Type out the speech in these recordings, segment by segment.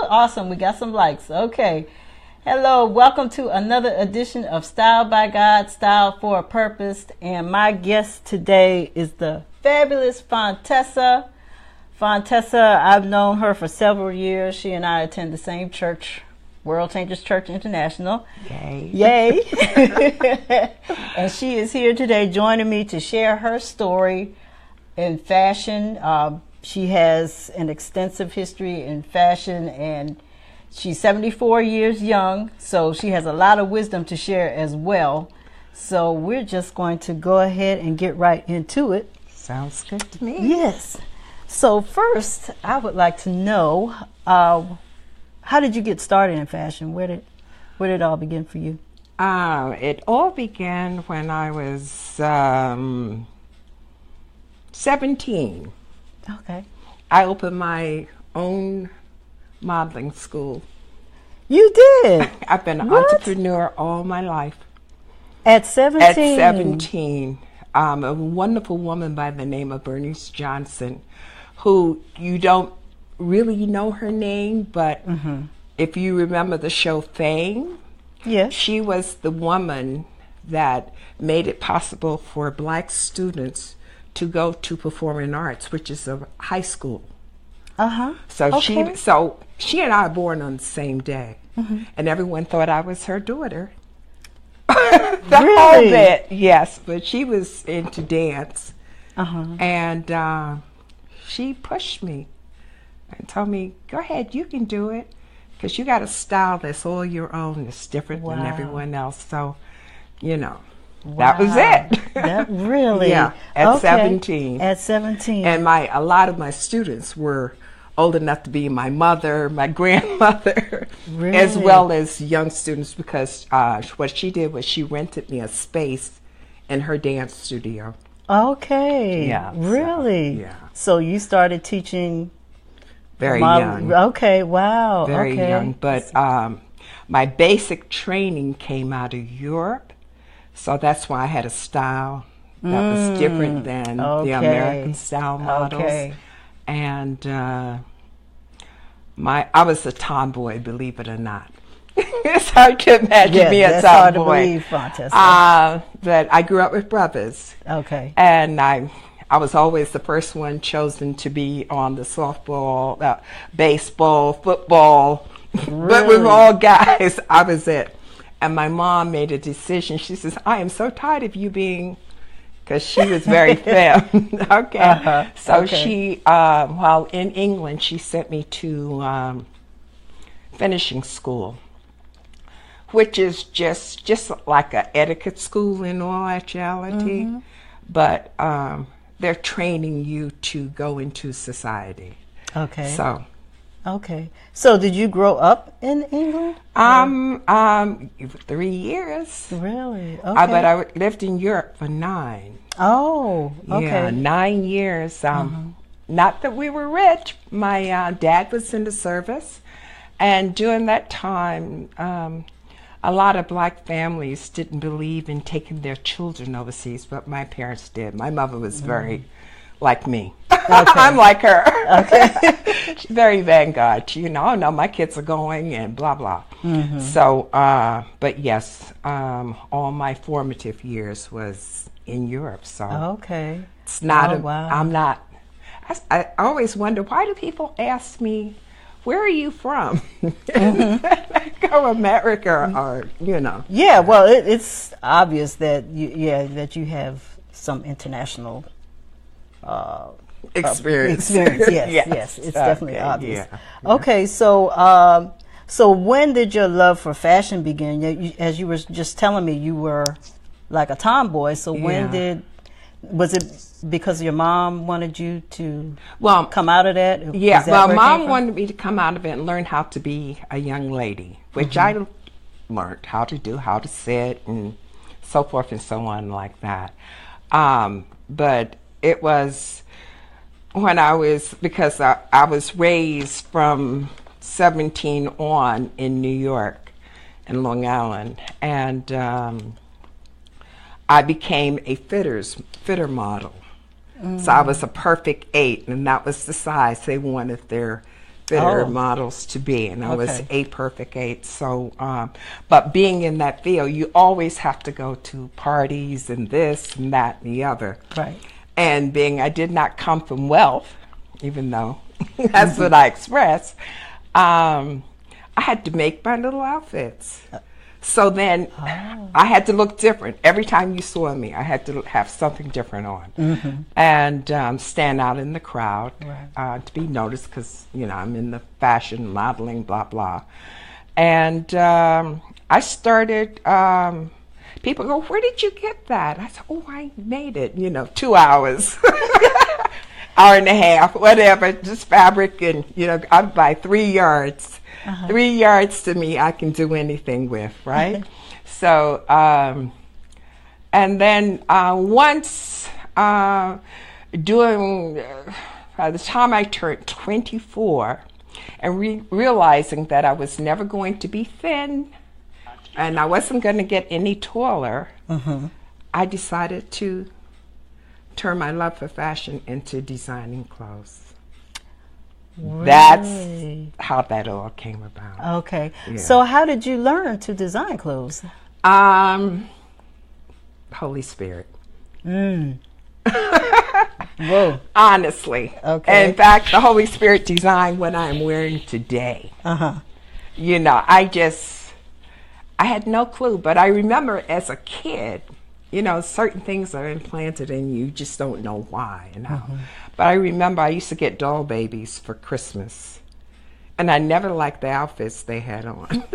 Awesome. We got some likes. Okay. Hello. Welcome to another edition of Style by God, Style for a Purpose. And my guest today is the fabulous Fontessa. Fontessa, I've known her for several years. She and I attend the same church, World Changers Church International. Yay. Yay. And she is here today joining me to share her story in fashion. She has an extensive history in fashion, and she's 74 years young, so she has a lot of wisdom to share as well. So we're just going to go ahead and get right into it. Sounds good to me. Yes. So first, I would like to know, how did you get started in fashion? Where did it all begin for you? It all began when I was 17. Okay. I opened my own modeling school. You did? I've been an What? entrepreneur all my life. At 17? At 17. A wonderful woman by the name of Bernice Johnson, who you don't really know her name, but if you remember the show Fame, Yes. she was the woman that made it possible for black students to go to performing arts, which is a high school. Uh-huh. So Okay. she and I were born on the same day, and everyone thought I was her daughter. The whole Really? bit, yes. But she was into dance, Uh-huh. and she pushed me and told me, "Go ahead, you can do it, because you got a style that's all your own. It's different than Wow. everyone else." So, that was Wow. it. That really? Yeah, at Okay. 17. At 17. And a lot of my students were old enough to be my mother, my grandmother, Really? as well as young students, because what she did was she rented me a space in her dance studio. Okay. Yeah, so, Really? yeah. So you started teaching Very model- young. Okay, wow. Very okay. young. But my basic training came out of Europe, so that's why I had a style that was different than the okay. American style models. Okay. And I was a tomboy, believe it or not. It's hard to imagine Yeah, me a that's hard to tomboy. believe, Fontessa. But I grew up with brothers, Okay. and I was always the first one chosen to be on the softball, baseball, football. But we were all guys. I was it. And my mom made a decision. She says, "I am so tired of you being," because she was very femme. Okay. So okay. she, while in England, she sent me to finishing school, which is just like a etiquette school in all actuality, but they're training you to go into society. Okay. So, Okay. So did you grow up in England? 3 years. Really? Okay. But I lived in Europe for 9. Oh, okay. Yeah, 9 years. Not that we were rich. My dad was in the service, and during that time, a lot of black families didn't believe in taking their children overseas, but my parents did. My mother was very like me. I'm like her. Okay. She's very vanguard. Oh no, my kids are going and blah blah. So, but yes, all my formative years was in Europe. So Okay. it's not. Oh, wow. I'm not. I always wonder, why do people ask me, "Where are you from?" Go America, or Yeah, well, it's obvious that you have some international experience. Yes, it's definitely Okay, obvious. yeah. Okay, so so when did your love for fashion begin? As you were just telling me, you were like a tomboy. So when was it because your mom wanted you to come out of that? Yeah, Is that well, where it came Mom from? wanted me to come out of it and learn how to be a young lady, which I learned how to do, how to sit, and so forth and so on like that. But it was when because I was raised from 17 on in New York and Long Island, and I became a fitter model. So I was a perfect 8, and that was the size they wanted their fitter Oh. models to be, and I was Okay. a perfect 8. So, but being in that field, you always have to go to parties and this and that and the other. Right. And being I did not come from wealth, even though that's what I express, I had to make my little outfits. So then I had to look different. Every time you saw me, I had to have something different on and stand out in the crowd to be noticed because, you know, I'm in the fashion, modeling, blah, blah. And I started, people go, where did you get that? I said, oh, I made it, you know, 2 hours. Hour and a half, whatever, just fabric and, you know, I buy 3 yards. 3 yards to me, I can do anything with, right? So, and then once during by the time I turned 24 and realizing that I was never going to be thin and I wasn't going to get any taller, I decided to turn my love for fashion into designing clothes. Really? That's how that all came about. Okay. Yeah. So how did you learn to design clothes? Holy Spirit. Whoa. Honestly. Okay. In fact, the Holy Spirit designed what I'm wearing today. You know, I had no clue, but I remember as a kid, you know, certain things are implanted in you, you just don't know why and how. But I remember I used to get doll babies for Christmas, and I never liked the outfits they had on.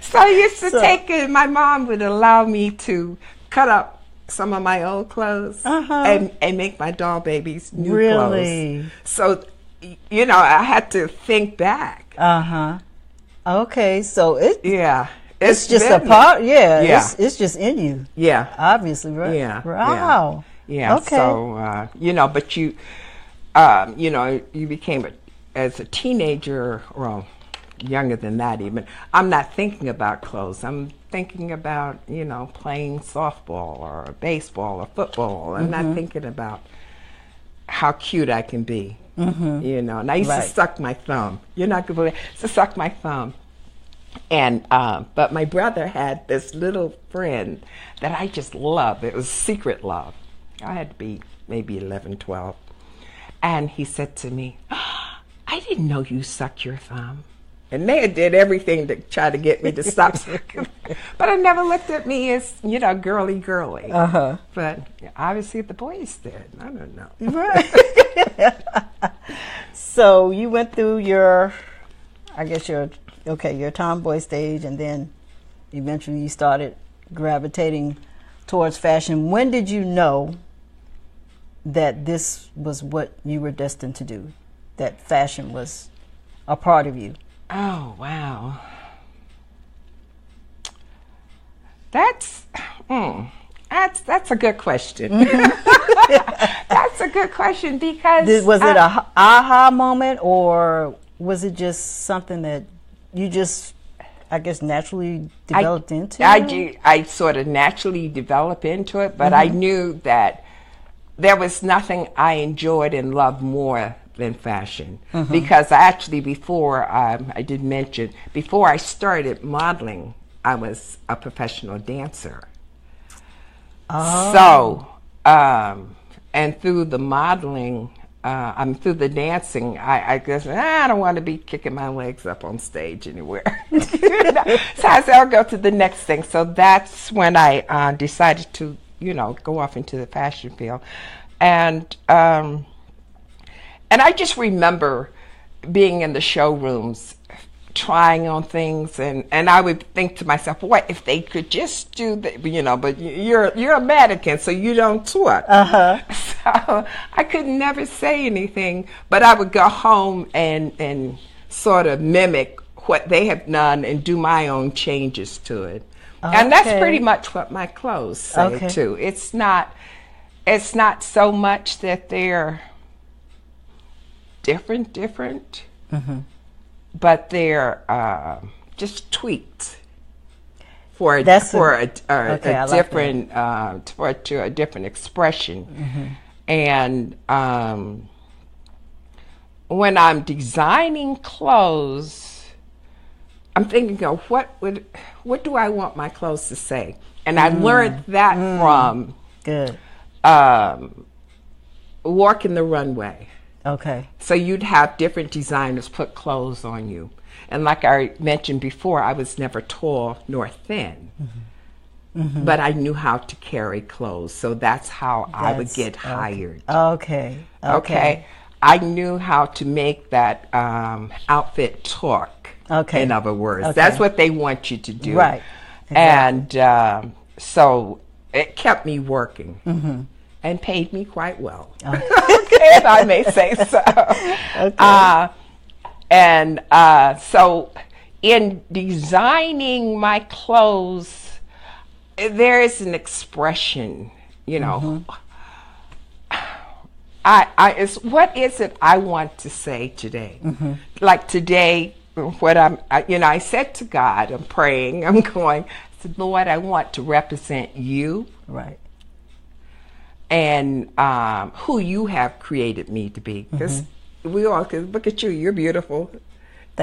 So I used to take it, my mom would allow me to cut up some of my old clothes and make my doll babies new clothes. So, you know, I had to think back. Okay, so it's just a been part. there. Yeah. It's just in you. Yeah. Obviously, right? Yeah. Wow. Yeah. Okay. So, you know, but you know, you became as a teenager, well, younger than that even, I'm not thinking about clothes. I'm thinking about, you know, playing softball or baseball or football. I'm not thinking about how cute I can be, you know. And I used to suck my thumb. You're not going to believe it. I used to suck my thumb. And but my brother had this little friend that I just loved. It was secret love. I had to be maybe 11, 12. And he said to me, I didn't know you sucked your thumb. And they did everything to try to get me to stop sucking. But I never looked at me as, you know, girly. But obviously the boys did. I don't know. Right. So you went through your tomboy stage, and then eventually you started gravitating towards fashion. When did you know that this was what you were destined to do, that fashion was a part of you? Oh, wow. That's a good question. That's a good question because... Was it a aha moment, or was it just something that you just, I guess, naturally developed into? I sort of naturally developed into it, but I knew that there was nothing I enjoyed and loved more than fashion. Because actually before, I did mention, before I started modeling, I was a professional dancer. So, and through the modeling, through the dancing, I guess I don't want to be kicking my legs up on stage anywhere. So I said, I'll go to the next thing. So that's when I decided to, you know, go off into the fashion field. And I just remember being in the showrooms, trying on things, and I would think to myself, what if they could just do that, you know, but you're a mannequin, so you don't twerk. So I could never say anything, but I would go home and sort of mimic what they have done and do my own changes to it. And that's pretty much what my clothes say too. It's not so much that they're different, but they're just tweaked for a different to a different expression. And when I'm designing clothes, I'm thinking, what do I want my clothes to say? And I learned that from Good. walking the runway. Okay. So you'd have different designers put clothes on you. And like I mentioned before, I was never tall nor thin. But I knew how to carry clothes. So that's how I would get hired. Okay. Okay. I knew how to make that outfit talk. Okay. In other words, Okay. that's what they want you to do. Right. Exactly. And so it kept me working and paid me quite well. Okay, if I may say so. So in designing my clothes, there is an expression, you know. What is it I want to say today? Like today, what I said to God, I'm praying, I'm going, I said, Lord, I want to represent you. Right. And who you have created me to be. Because we all, cause look at you, you're beautiful.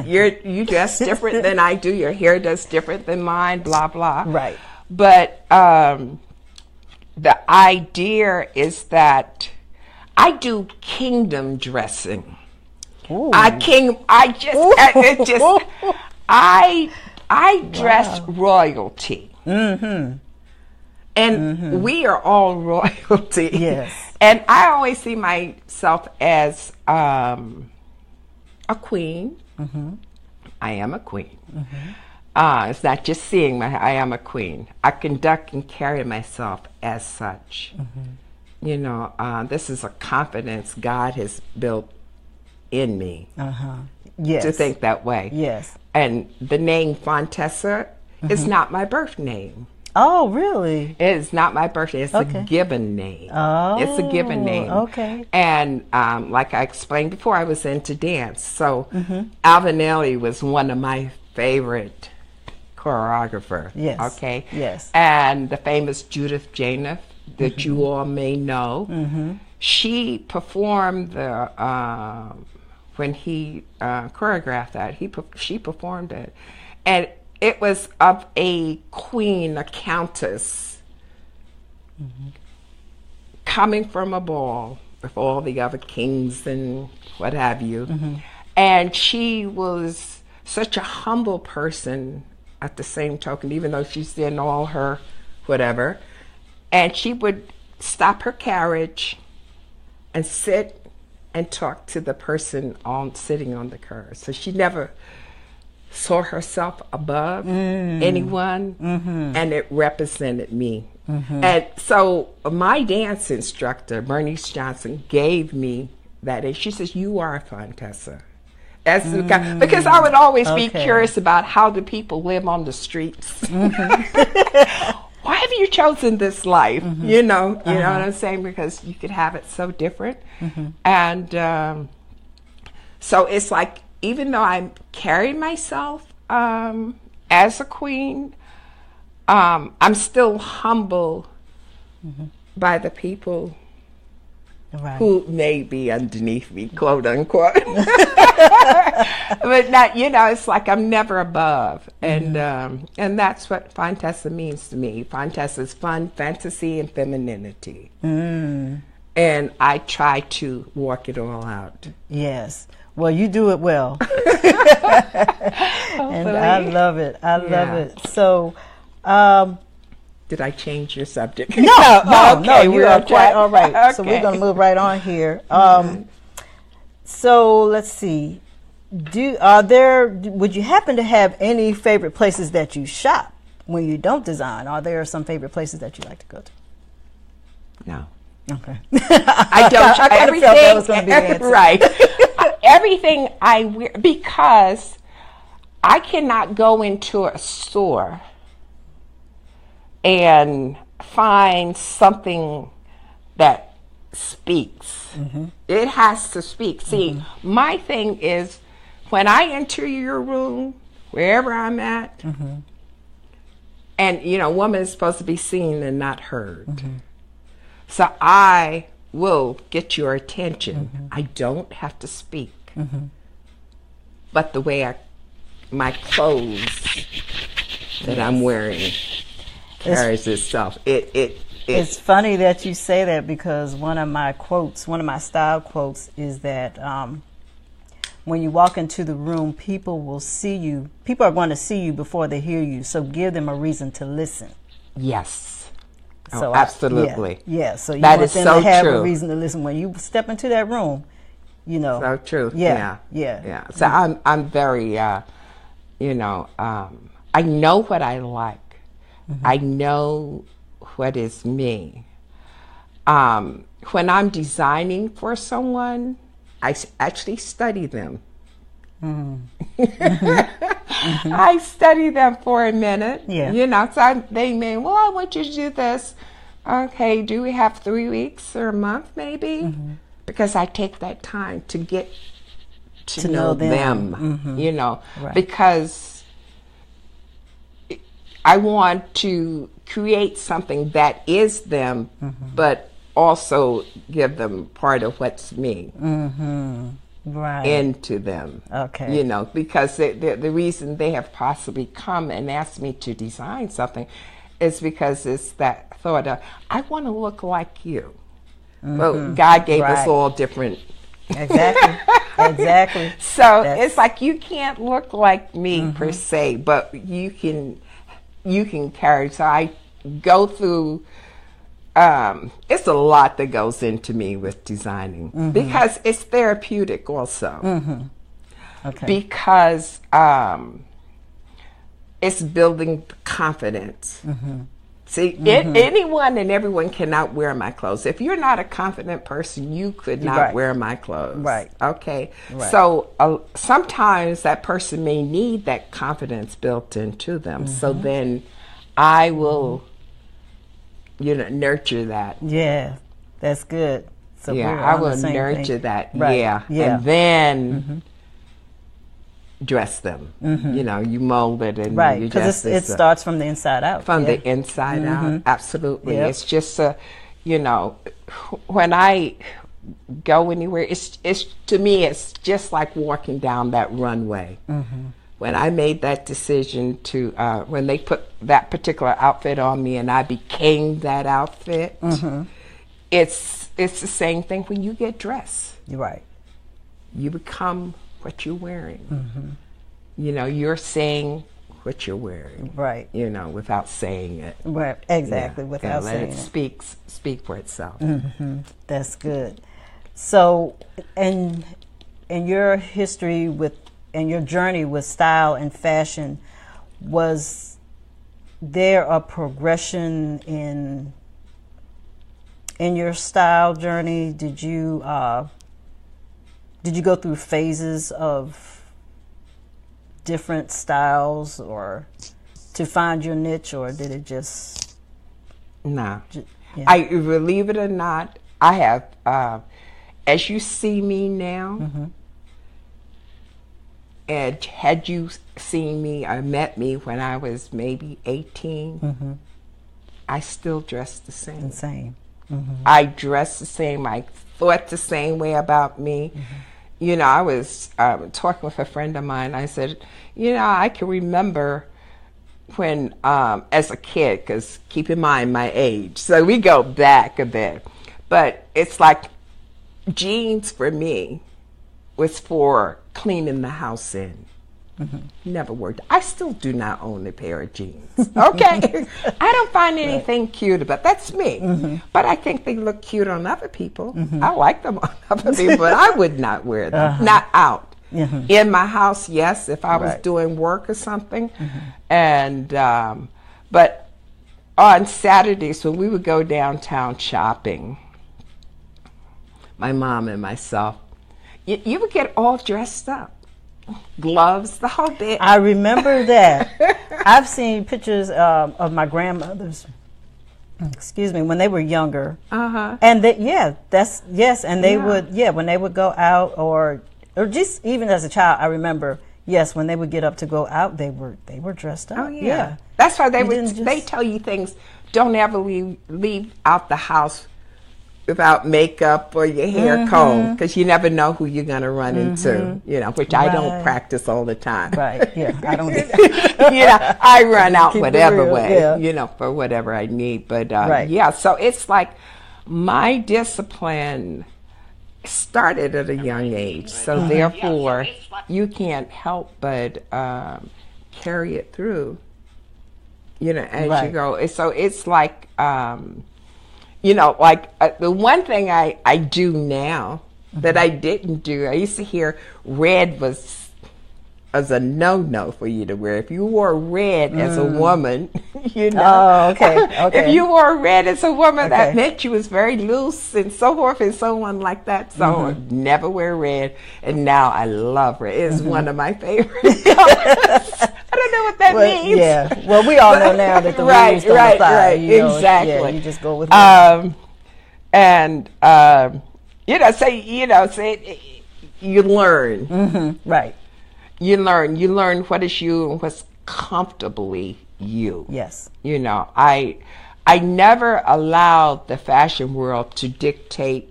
You dress different than I do. Your hair does different than mine, blah, blah. Right. But the idea is that I do kingdom dressing. Ooh. I dress royalty. And we are all royalty. Yes. And I always see myself as a queen. I am a queen. It's not just seeing I am a queen. I conduct and carry myself as such. You know, this is a confidence God has built in me Yes. to think that way. Yes. And the name Fontessa is not my birth name. Oh, really? It is not my birth name. It's Okay. a given name. Oh, It's a given name. okay. And like I explained before, I was into dance. So Alvinelli was one of my favorite choreographer. Yes. Okay. Yes. And the famous Judith Janoff that you all may know, she performed the when he choreographed that. She performed it, and it was of a queen, a countess, coming from a ball with all the other kings and what have you. And she was such a humble person at the same token, even though she's in all her whatever. And she would stop her carriage and sit and talk to the person sitting on the car. So she never saw herself above anyone, and it represented me. And so my dance instructor, Bernice Johnson, gave me that. And she says, "You are a Fontessa." As the guy, because I would always be curious about how do people live on the streets. Why have you chosen this life? You know what I'm saying? Because you could have it so different. And so it's like, even though I carry myself as a queen, I'm still humble by the people who may be underneath me, quote unquote. But not, it's like I'm never above. And that's what Fontessa means to me. Fontessa is fun, fantasy, and femininity. And I try to work it all out. Yes. Well, you do it well. And I love it. I love it. So, did I change your subject? No, Okay, you are quite all right. Okay. So we're going to move right on here. So let's see. Would you happen to have any favorite places that you shop when you don't design? Are there some favorite places that you like to go to? No. Okay. I don't. I kind of felt that was going to be the answer. Right. Everything I wear, because I cannot go into a store and find something that speaks. It has to speak. See, my thing is, when I enter your room, wherever I'm at, and a woman is supposed to be seen and not heard. So I will get your attention. I don't have to speak. but the way my clothes that I'm wearing carries itself. It's funny that you say that, because one of my style quotes is that when you walk into the room, people will see you. People are going to see you before they hear you, so give them a reason to listen. Yes. So absolutely. So you that want is them so to have true. a reason to listen when you step into that room. So true. Yeah. So I'm very, I know what I like. I know what is me. When I'm designing for someone, I actually study them. I study them for a minute. So they may, well, I want you to do this. Okay, do we have 3 weeks or a month maybe? Because I take that time to get to know them. Because I want to create something that is them, but also give them part of what's me into them. Okay. Because the reason they have possibly come and asked me to design something is because it's that thought of, I want to look like you. Well, God gave us all different. Exactly. So it's like you can't look like me per se, but you can carry. So I go through. It's a lot that goes into me with designing because it's therapeutic also. Because it's building confidence. See, anyone and everyone cannot wear my clothes. If you're not a confident person, you could not wear my clothes. Okay. So sometimes that person may need that confidence built into them. So then I will, nurture that. Yeah, that's good. So I will nurture that. And then dress them. You mold it and you because it starts from the inside out. From the inside out, absolutely. It's just when I go anywhere, it's to me it's just like walking down that runway. When I made that decision to when they put that particular outfit on me and I became that outfit, it's the same thing when you get dressed. You become what you're wearing. You're saying what you're wearing. Without saying it. Exactly. Without saying it. Speak for itself. That's good. So, in your history and your journey with style and fashion, was there a progression in your style journey? Did you go through phases of different styles or to find your niche, or did it just... No. I believe it or not, I have, as you see me now, and had you seen me or met me when I was maybe 18, I still dress the same. I dress the same. I thought the same way about me. I was talking with a friend of mine. I said, I can remember when, as a kid, because keep in mind my age, so we go back a bit, but it's like jeans for me was for cleaning the house in. Never worked. I still do not own a pair of jeans. Okay. I don't find anything cute about that's me. But I think they look cute on other people. I like them on other people, but I would not wear them. Not out. In my house, yes, if I was doing work or something. And but on Saturdays when we would go downtown shopping, my mom and myself, you would get all dressed up. Gloves, the whole bit. I remember that. I've seen pictures of my grandmothers, when they were younger. And they, and they would, when they would go out or just even as a child, I remember, when they would get up to go out, they were dressed up. That's why they tell you things. Don't ever leave out the house without makeup or your hair combed, because you never know who you're going to run into, you know, which I don't practice all the time. Right, yeah, I don't You know, I run out Keep it whatever real, way, yeah. you know, for whatever I need. But Right. yeah, so it's like my discipline started at a young age, so therefore you can't help but carry it through, you know, as you go. So it's like, you know, like the one thing I do now that I didn't do, I used to hear red was a no-no for you to wear. If you wore red as a woman, you know. Oh, okay, okay. If you wore red as a woman, that Okay. meant you was very loose and so forth and so on like that. So I never wear red, and now I love red. It's one of my favorite colors. I don't know what that means. Yeah, well, we all know now that the rules don't apply. You know, exactly. Yeah, you just go with it. And you know, you learn. Right. You learn what is you and what's comfortably you. Yes. You know, I never allowed the fashion world to dictate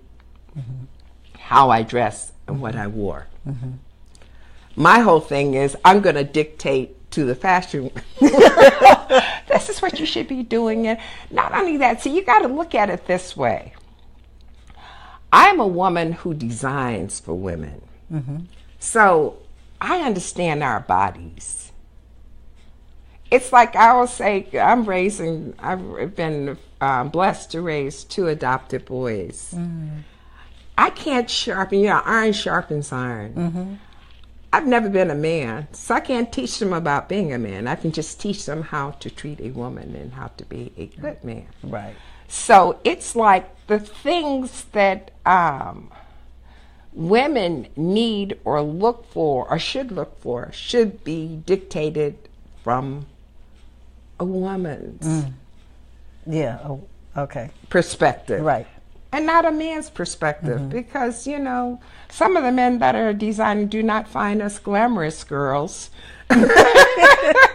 how I dress and what I wore. My whole thing is I'm going to dictate to the fashion world. This is what you should be doing. And not only that, see, you got to look at it this way. I'm a woman who designs for women. So I understand our bodies. It's like I will say, I've been blessed to raise 2 adopted boys. I can't sharpen, you know, iron sharpens iron. I've never been a man, so I can't teach them about being a man. I can just teach them how to treat a woman and how to be a good man. Right. So it's like the things that women need or look for or should be dictated from a woman's Yeah. Oh, okay. perspective. Right. And not a man's perspective, because, you know, some of the men that are designing do not find us glamorous girls.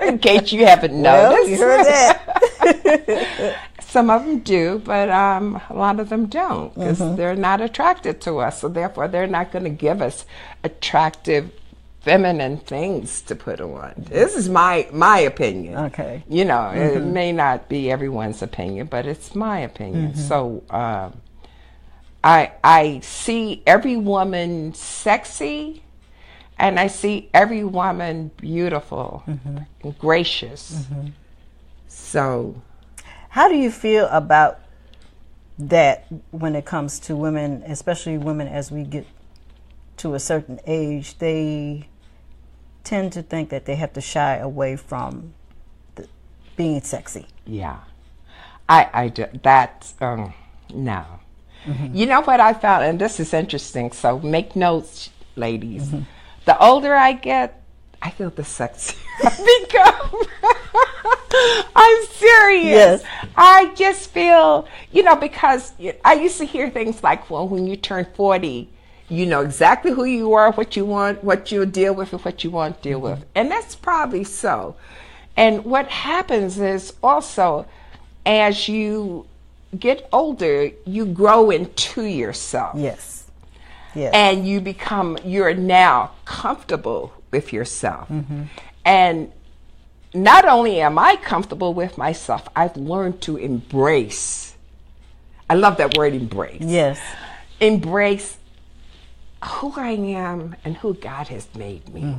In case you haven't noticed. Well, you heard that. Some of them do, but a lot of them don't, because they're not attracted to us. So therefore, they're not going to give us attractive, feminine things to put on. This is my opinion. Okay. You know, it may not be everyone's opinion, but it's my opinion. So I see every woman sexy, and I see every woman beautiful and gracious. So How do you feel about that when it comes to women, especially women as we get to a certain age? They tend to think that they have to shy away from being sexy. yeah, I do that. No. You know what I found, and this is interesting, so make notes, ladies. The older I get, I feel the sexier I become. I'm serious. Yes. I just feel, you know, because I used to hear things like, well, when you turn 40, you know exactly who you are, what you want, what you'll deal with, and what you won't deal with. And that's probably so. And what happens is also, as you get older, you grow into yourself. Yes. Yes. And you're now comfortable with yourself. And not only am I comfortable with myself, I've learned to embrace. I love that word, embrace. Yes. Embrace who I am and who God has made me.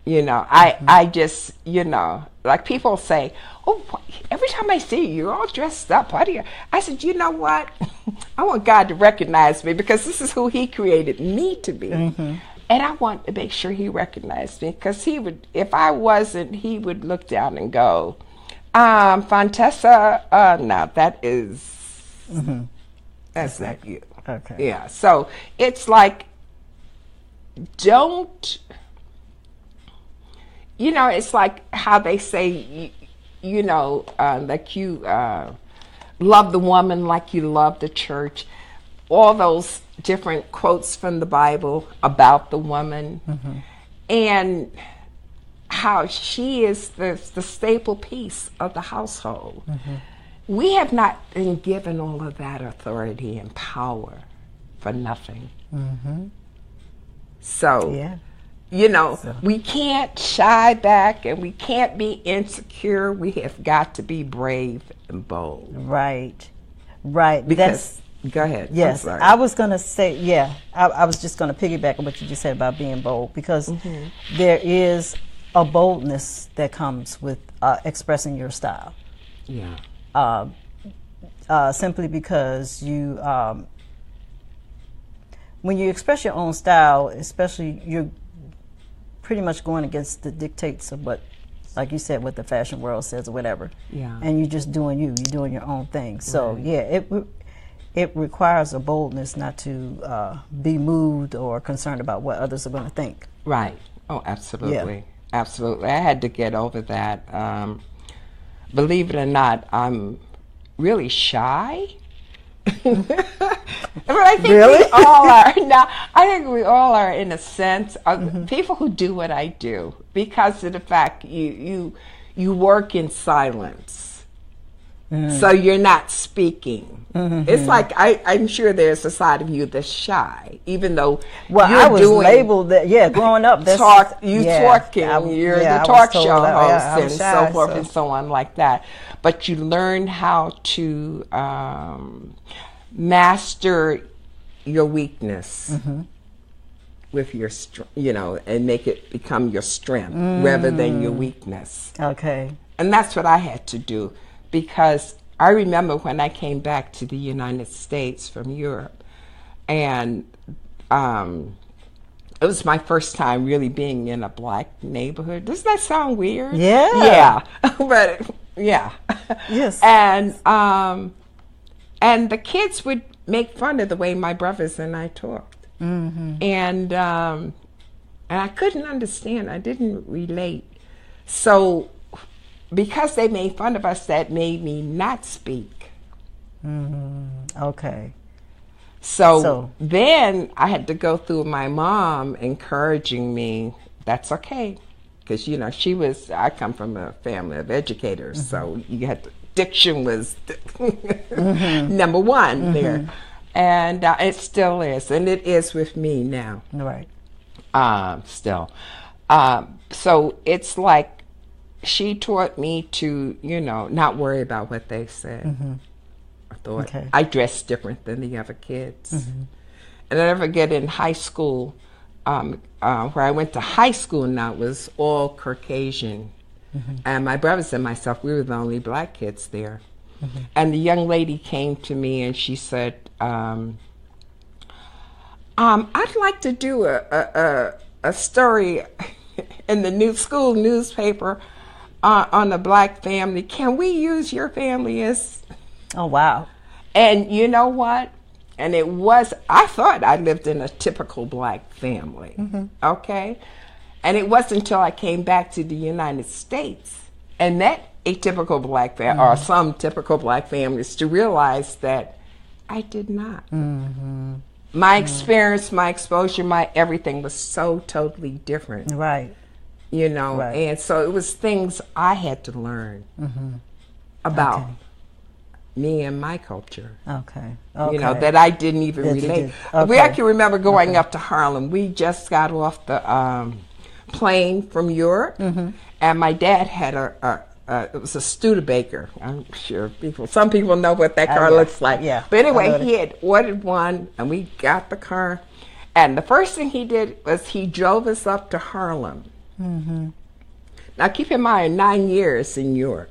You know, I just, you know, like people say, oh, every time I see you, you're all dressed up. Why do you? I said, you know what? I want God to recognize me, because this is who he created me to be. And I want to make sure he recognized me, because he would, if I wasn't, he would look down and go, Fontessa, no, that is, that's not you. Okay. Yeah, so it's like, don't, you know, it's like how they say, you know, like you love the woman like you love the church. All those different quotes from the Bible about the woman, and how she is the staple piece of the household. we have not been given all of that authority and power for nothing. Mm-hmm. So, Yeah. you know, we can't shy back and we can't be insecure. We have got to be brave and bold. Right. Right. Because, go ahead. Yes. I was going to say, yeah, I was just going to piggyback on what you just said about being bold, because there is a boldness that comes with expressing your style. Yeah. Simply because you, when you express your own style, especially, you're pretty much going against the dictates of what, like you said, what the fashion world says or whatever. Yeah. And you're just doing you. You're doing your own thing. So yeah, it requires a boldness not to be moved or concerned about what others are going to think. Right. Oh, absolutely. Yeah. Absolutely. I had to get over that. Believe it or not, I'm really shy. But I think we all are. Now, I think we all are, in a sense, people who do what I do, because of the fact you work in silence. So you're not speaking. It's like, I'm sure there's a side of you that's shy, even though I was labeled that. Yeah, growing up, that's talking. You're the talk show host and so forth and so on like that. But you learn how to master your weakness with your, and make it become your strength rather than your weakness. Okay. And that's what I had to do. Because I remember when I came back to the United States from Europe, and it was my first time really being in a black neighborhood. Doesn't that sound weird? Yeah. Yeah. But yeah. Yes. And the kids would make fun of the way my brothers and I talked. And I couldn't understand. I didn't relate. So because they made fun of us, that made me not speak. Okay. So then I had to go through my mom encouraging me, that's okay. Because, I come from a family of educators, so you had diction was number one there. And it still is, and it is with me now. Right. Still. So it's like, she taught me to, not worry about what they said. I thought I dressed different than the other kids. And I never get in high school, where I went to high school now, it was all Caucasian. And my brothers and myself, we were the only black kids there. And the young lady came to me and she said, I'd like to do a story in the school newspaper on a black family. Can we use your family as... Oh, wow. And you know what? And I thought I lived in a typical black family, okay? And it wasn't until I came back to the United States and met a typical black family, or some typical black families, to realize that I did not. My experience, my exposure, my everything was so totally different. Right. And so it was things I had to learn about me and my culture. Okay. That I didn't even relate. I can remember going up to Harlem. We just got off the plane from Europe, and my dad had it was a Studebaker. I'm sure some people know what that car looks like. Yeah. But anyway, he had ordered one, and we got the car. And the first thing he did was he drove us up to Harlem. Now keep in mind, 9 years in Europe.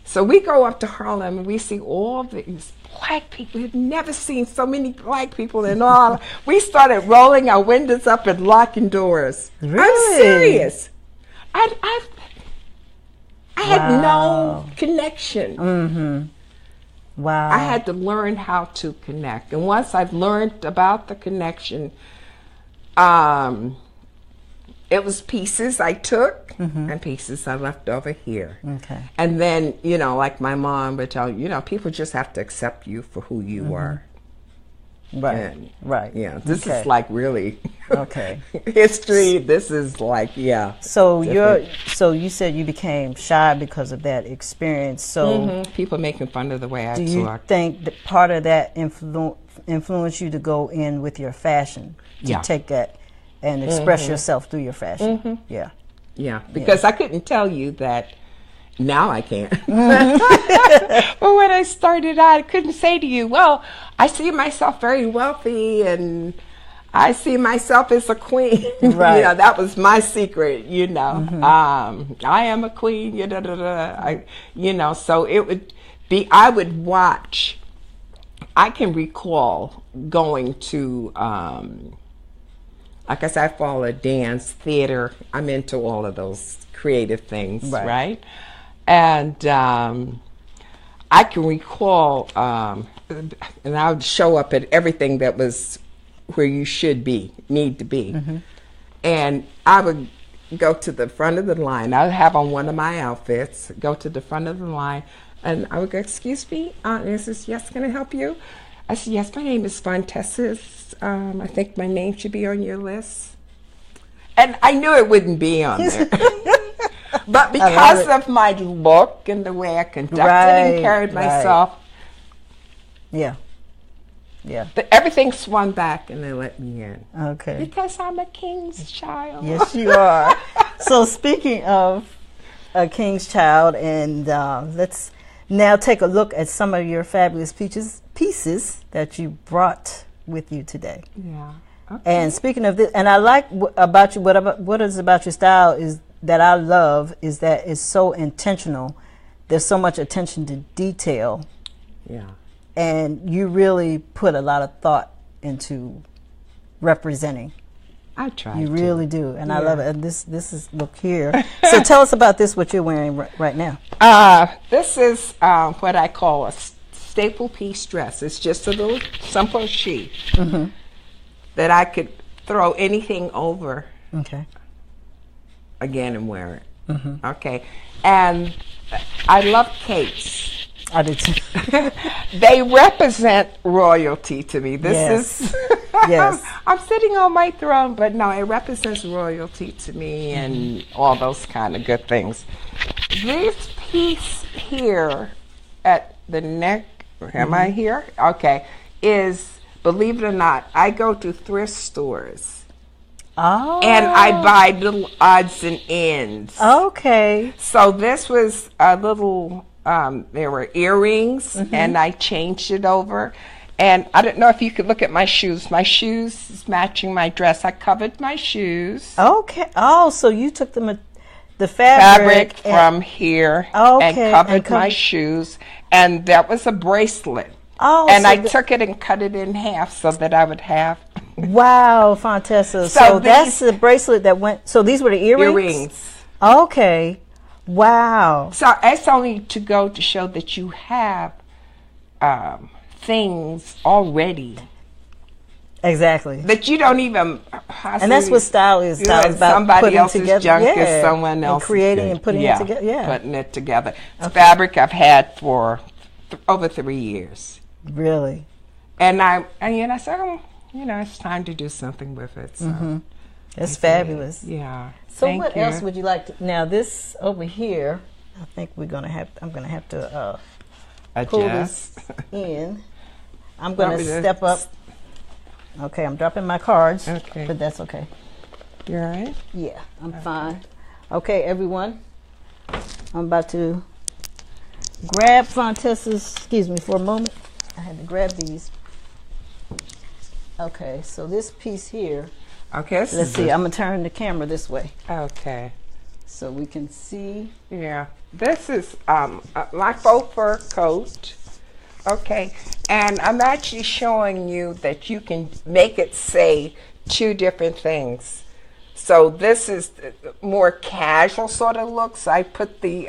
So we go up to Harlem and we see all these black people. We've never seen so many black people in all. We started rolling our windows up and locking doors. Really? I'm serious. I had no connection. Wow. I had to learn how to connect. And once I've learned about the connection, it was pieces I took and pieces I left over here. Okay. And then, like my mom would tell you, people just have to accept you for who you are. Right. And, Right. Yeah. This Okay. is like really Okay. history. This is like, yeah. So different. you said you became shy because of that experience. So People making fun of the way I do you talk. think that part of that influenced you to go in with your fashion, to Yeah. take that and express yourself through your fashion? Yeah. Yeah, because I couldn't tell you that. Now I can. But when I started out, I couldn't say to you, well, I see myself very wealthy and I see myself as a queen. Right. You know, that was my secret, you know. I am a queen, you know, so it would be, I would watch. I can recall going to, like I said, I follow dance, theater. I'm into all of those creative things, right? And I can recall, and I would show up at everything that was where you should be, need to be. And I would go to the front of the line. I would have on one of my outfits, go to the front of the line, and I would go, excuse me, this is, yes, can I help you? I said, yes, my name is Fontessa. I think my name should be on your list. And I knew it wouldn't be on there. But because of my look and the way I conducted and carried myself, yeah, everything swung back and they let me in. Okay. Because I'm a king's child. Yes, you are. So speaking of a king's child, and let's now take a look at some of your fabulous pieces that you brought with you today. Yeah. Okay. And speaking of this, and I like about you, what is about your style is that I love is that it's so intentional. There's so much attention to detail. Yeah. And you really put a lot of thought into representing. I try. You really do, and I love it. And this is, look here. So tell us about this. What you're wearing right now? This is what I call a staple piece dress. It's just a little simple sheath that I could throw anything over. Okay. Again and wear it. Okay. And I love capes. I do too. They represent royalty to me. This is yes. I'm sitting on my throne, but no, it represents royalty to me and all those kind of good things. This piece here at the neck, am I here? Okay, is, believe it or not, I go to thrift stores. Oh. And I buy little odds and ends. Okay. So this was a little, there were earrings, and I changed it over. And I don't know if you could look at my shoes. My shoes is matching my dress. I covered my shoes. Okay. Oh, so you took the Fabric from here and covered my shoes. And that was a bracelet. Oh, and so I took it and cut it in half so that I would have. Wow, Fontessa. So that's the bracelet that went. So these were the earrings? Earrings. Okay. Wow. So it's only to go to show that you have things already. Exactly. That you don't even. And that's what style is. Style is about somebody else's together. junk is someone else's. And creating and putting it together. Yeah. Putting it together. It's fabric I've had for over 3 years. Really? And I said, oh, it's time to do something with it. So It's fabulous. Yeah. So what else would you like to? Now this over here, I think I'm gonna have to pull this in. I'm gonna step up. Okay, I'm dropping my cards. Okay. But that's okay. You all right? Yeah, I'm fine. Okay, everyone. I'm about to grab Fontessa's, excuse me for a moment. I had to grab these. Okay, so this piece here. Okay. Let's see, I'm going to turn the camera this way. Okay. So we can see. Yeah. This is my faux fur coat. Okay. And I'm actually showing you that you can make it say 2 different things. So this is more casual sort of looks. I put the,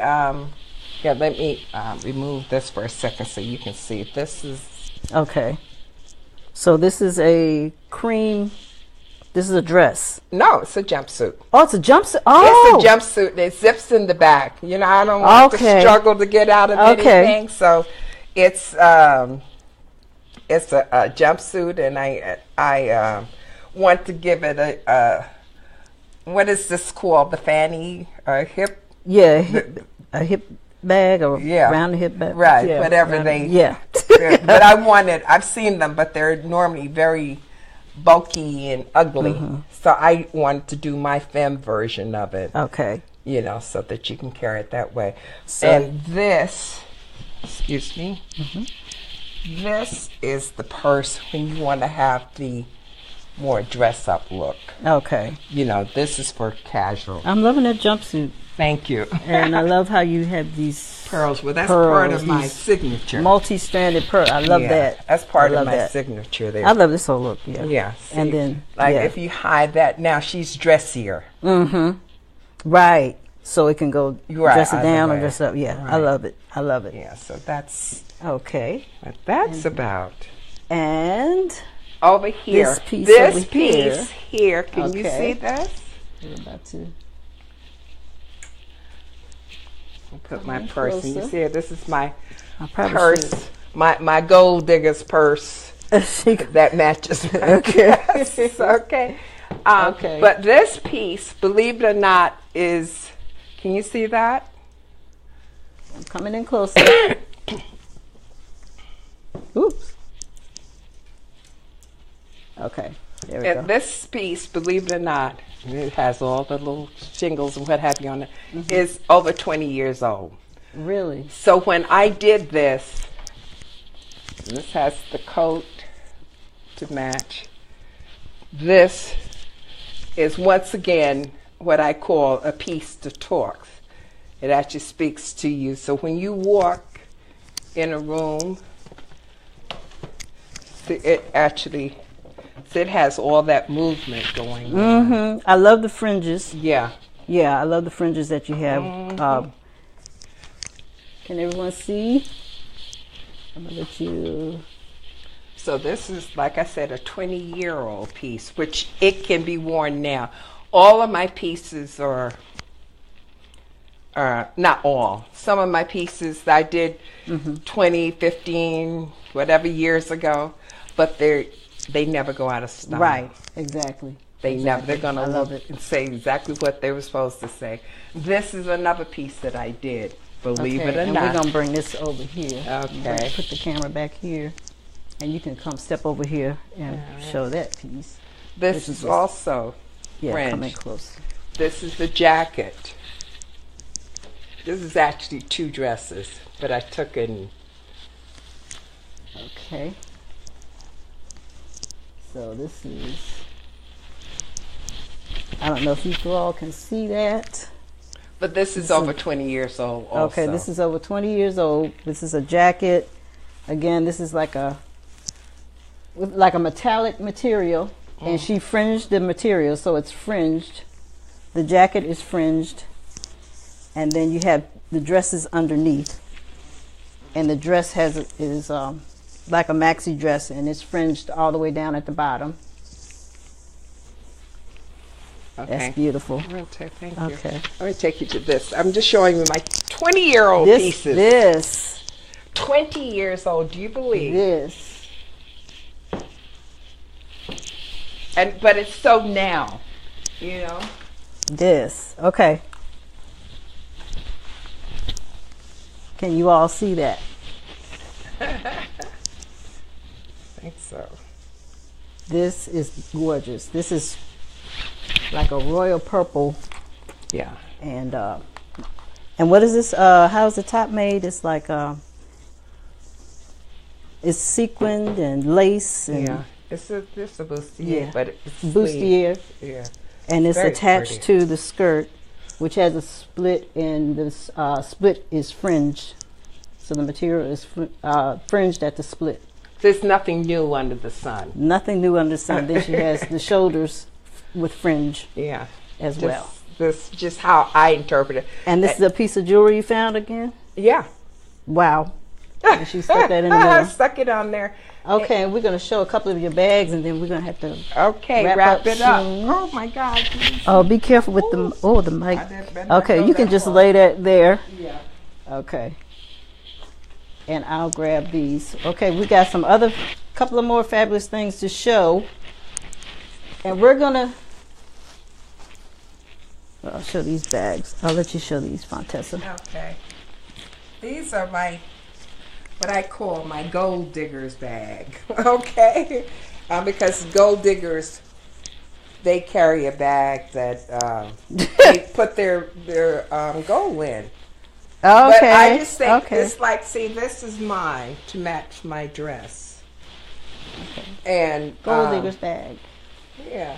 let me remove this for a second so you can see. This is. Okay. So this is a cream, this is a dress. No, it's a jumpsuit. Oh, it's a jumpsuit. Oh. It's a jumpsuit. It zips in the back. I don't want to struggle to get out of anything. So it's it's a jumpsuit, and I want to give it a what is this called? The fanny or hip? Yeah, a hip bag or Yeah. round the hip bag. Right, Yeah, whatever they. Yeah. But I've seen them, but they're normally very bulky and ugly. So I wanted to do my femme version of it. Okay. You know, so that you can carry it that way. So- And this, excuse me, this is the purse when you want to have the more dress-up look. Okay. You know, this is for casual. I'm loving that jumpsuit. Thank you. And I love how you have these Pearls. Well, that's pearls, part of my these signature. multi-stranded pearl. I love Yeah, that. That's part I of love my that. signature there. I love this whole look. Yeah. Yeah. And see, then like yeah. if you hide that, now she's dressier. Right. So it can go Right, dress it either down or way. dress up. Yeah. I Right. love it. I love it. Yeah, so that's Okay. what that's about. And Over here. This piece This over piece here. Can you Okay. see this? we're about to I'll put my in purse in. You closer. see it? This is my I probably purse. My gold digger's purse should. that matches my dress. Okay. Okay. But this piece, believe it or not, is, can you see that? I'm coming in closer. Oops. Okay. There we go. And this piece, believe it or not, it has all the little shingles and what have you on it, is over 20 years old. Really? So when I did this, this has the coat to match. This is once again what I call a piece to talk. It actually speaks to you. So when you walk in a room, it actually, it has all that movement going on. I love the fringes. Yeah. Yeah, I love the fringes that you have. Can everyone see? I'm gonna let you. So this is, like I said, a 20-year-old piece, which it can be worn now. All of my pieces are not all. Some of my pieces I did 20, 15, whatever years ago, but they never go out of style. Right. Exactly. They never. They're going I to love look it. and say exactly what they were supposed to say. This is another piece that I did, believe it or and not. we're gonna bring this over here. Okay. Put the camera back here, and you can come step over here and show that piece. This Which is is also Yeah, come in French. close. This is the jacket. This is actually two dresses, but I took it and Okay. So this is. I don't know if you all can see that. but this is over 20 years old also. Okay, this is over 20 years old. This is a jacket. Again, this is like a metallic material, and she fringed the material, so it's fringed. The jacket is fringed, and then you have the dresses underneath, and the dress is like a maxi dress, and it's fringed all the way down at the bottom. Okay. That's beautiful. Okay, thank you. Okay. Let me take you to this. I'm just showing you my 20-year-old This, pieces. this, 20 years old, do you believe? this. But it's so now, you know? This. Okay. Can you all see that? I think so. This is gorgeous. This is like a royal purple, Yeah. and what is this? How is the top made? It's like it's sequined and lace and Yeah. It's a bustier, Yeah. but it's bustier, Yeah. and it's Very attached pretty. to the skirt, which has a split, and the split is fringed. So the material is fringed at the split. There's nothing new under the sun. Nothing new under the sun. Then she has the shoulders with fringe Yeah. as well. This just how I interpret it. And this is a piece of jewelry you found again? Yeah. Wow. And she stuck that in the I middle. stuck it on there. Okay, and we're going to show a couple of your bags, and then we're going to have to. Okay, Wrap wrap up it up. soon. Oh my God. Oh, be careful with the. Oh, the mic. I did better not Okay, go you can that just far. lay that there. Yeah. Okay. And I'll grab these. Okay, we got some other couple of more fabulous things to show. And we're going to, well, I'll show these bags. I'll let you show these, Fontessa. Okay. These are what I call my gold diggers bag. Okay? Because gold diggers, they carry a bag that they put their gold in. Okay. But I just think okay. it's like, see, this is mine to match my dress. Okay. And gold digger's bag. Yeah.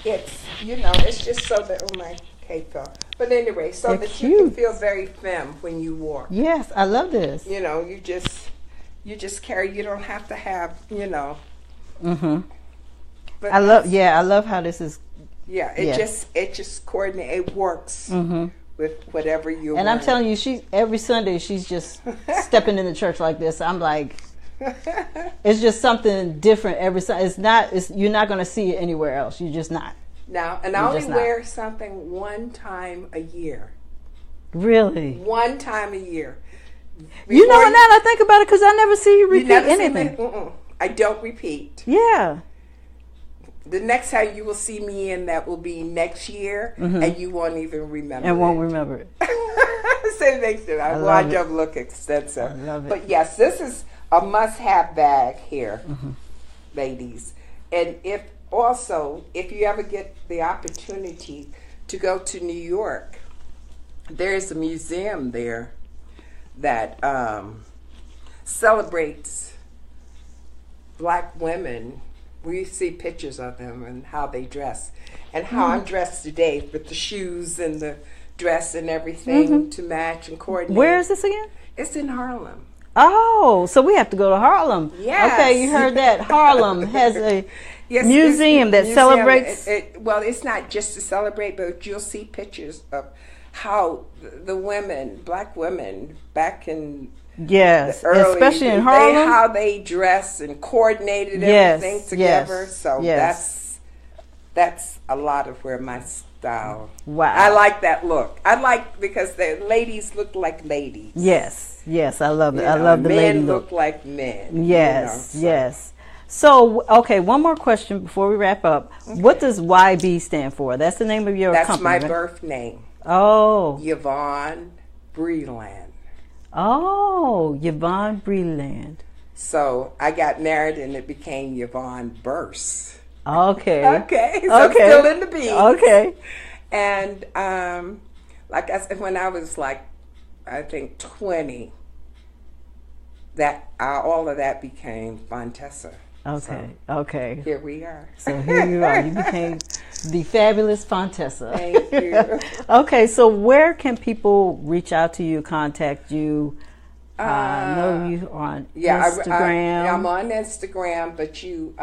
It's, it's just so that, oh, my cape fell. But anyway, so They're that cute. you can feel very femme when you walk. Yes, I love this. You just carry, you don't have to have, Mm-hmm. But I love how this is. Yeah, it just coordinates, it works with whatever you're And wearing. I'm telling you, every Sunday she's just stepping in the church like this. I'm like, it's just something different every Sunday. You're not going to see it anywhere else. You're just not. Now, and I only wear something one time a year. Really? One time a year. Now that I think about it, because I never see you repeat anything. I don't repeat. Yeah. The next time you will see me in that will be next year, and you won't even remember. And won't remember it. Same thing. I don't look extensive. I love it. But yes, this is a must-have bag here, ladies. And if you ever get the opportunity to go to New York, there's a museum there that celebrates Black women. We see pictures of them and how they dress, and how I'm dressed today with the shoes and the dress and everything to match and coordinate. Where is this again? It's in Harlem. Oh, so we have to go to Harlem. Yes. Okay, you heard that. Harlem has a museum that celebrates. Well, it's not just to celebrate, but you'll see pictures of how the women, Black women, back in especially in Harlem, how they dress and coordinated everything together. So that's a lot of where my style. Wow, I like that look. Because the ladies look like ladies. Yes, I love it. I love the lady look. Men look. look like men. Yes, yes. So, okay, one more question before we wrap up. Okay. What does YB stand for? That's the name of your company. That's my birth name. Oh. Yvonne Breland. Oh, Yvonne Breland. So I got married and it became Yvonne Burse. Okay. Okay. So I'm still in the beats. Okay. And like I said, when I was I think 20, that all of that became Fontessa. Okay. So okay. Here we are. So here you are. You became the fabulous Fontessa. Thank you. Okay. So where can people reach out to you, contact you? I know you on Instagram. I'm on Instagram, but you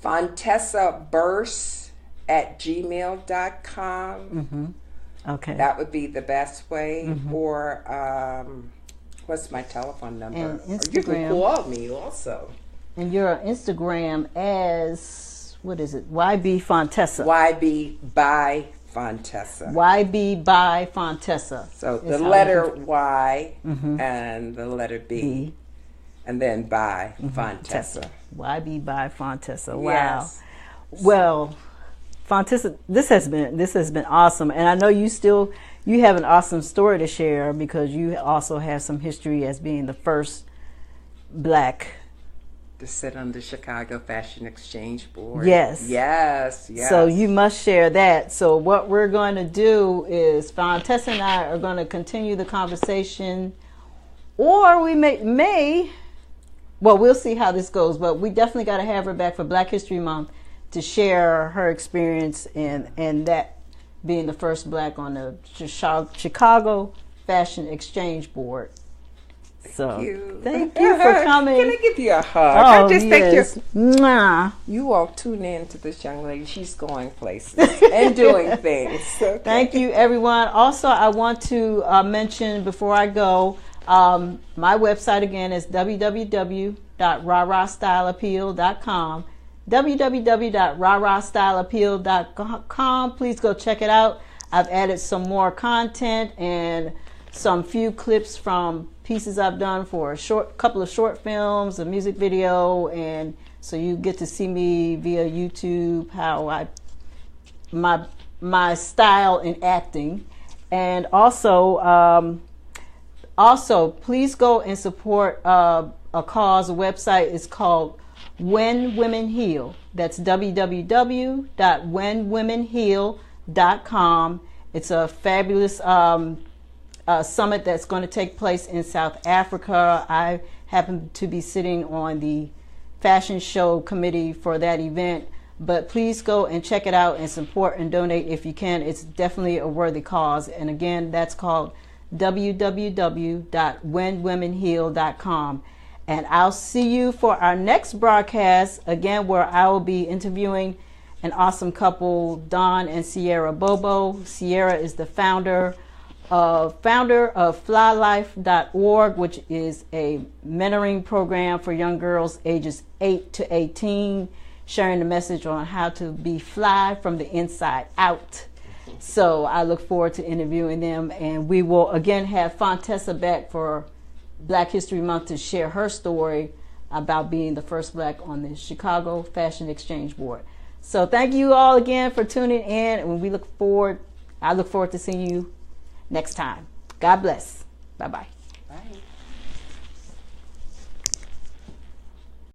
FontessaBurse@gmail.com. Okay. That would be the best way. Or what's my telephone number? And Instagram. Or you can call me also. And you're on Instagram as, what is it? YB Fontessa. YB by Fontessa. YB by Fontessa. So the letter Y and the letter B. And then by Fontessa. YB by Fontessa. Wow. Yes. Well, Fontessa, this has been awesome. And I know you have an awesome story to share, because you also have some history as being the first Black to sit on the Chicago Fashion Exchange Board. Yes. Yes. So you must share that. So what we're going to do is Fontessa and I are going to continue the conversation, or we may we'll see how this goes, but we definitely got to have her back for Black History Month to share her experience and that being the first Black on the Chicago Fashion Exchange Board. Thank you for coming. Can I give you a hug? Oh, I just yes. think Mwah. you all tune in to this young lady. She's going places and doing things. Okay. Thank you, everyone. Also, I want to mention before I go, my website again is www.rarastyleappeal.com. www.rarastyleappeal.com. Please go check it out. I've added some more content and some few clips from pieces I've done for a couple of short films, a music video, and so you get to see me via YouTube, how my style in acting. And also please go and support a cause. A website is called When Women Heal. That's www.whenwomenheal.com. It's a fabulous summit that's going to take place in South Africa. I happen to be sitting on the fashion show committee for that event, but please go and check it out and support and donate if you can. It's definitely a worthy cause. And again, that's called www.whenwomenheal.com. And I'll see you for our next broadcast, again, where I will be interviewing an awesome couple, Don and Sierra Bobo. Sierra is the founder of flylife.org, which is a mentoring program for young girls ages 8 to 18, sharing the message on how to be fly from the inside out. So I look forward to interviewing them, and we will again have Fontessa back for Black History Month to share her story about being the first Black on the Chicago Fashion Exchange Board. So thank you all again for tuning in, and I look forward to seeing you next time. God bless. Bye-bye.